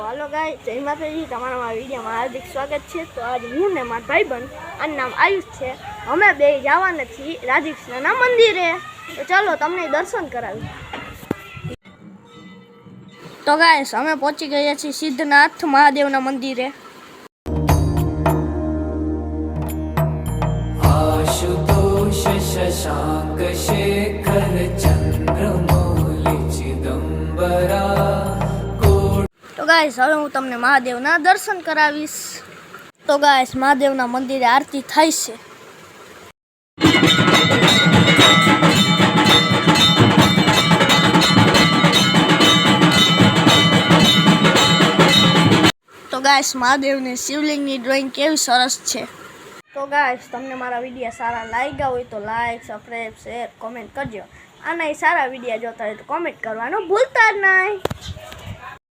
હાલો guys, જય માતાજી. તમારા મારા વિડીયોમાં હાર્દિક સ્વાગત છે. તો આજ હું ને મારા ભાઈબંધ, આનું નામ આયુષ છે, અમે બે જવાના છીએ રાધેકૃષ્ણના મંદિરે. તો ચાલો તમને દર્શન કરાવી. તો ગાઈસ, અમે પહોંચી ગયા છીએ સિદ્ધનાથ મહાદેવના મંદિરે. आशुतोष शशांक शेखर चंद्रमौलि चिदंबरा. તો ગાઈસ, હવે હું તમને મહાદેવના દર્શન કરાવીશ. તો ગાઈસ, મહાદેવના મંદિરે આરતી થાય છે. તો ગાઈસ, મહાદેવની શિવલિંગની ડ્રોઈંગ કેવી સરસ છે. તો ગાઈસ, તમને મારા વિડીયો સારા લાગ્યા હોય તો લાઈક, સબસ્ક્રાઈબ, શેર, કોમેન્ટ કરજો. આના સારા વિડીયો જોતા હોય તો કોમેન્ટ કરવાનું ભૂલતા જ નહીં.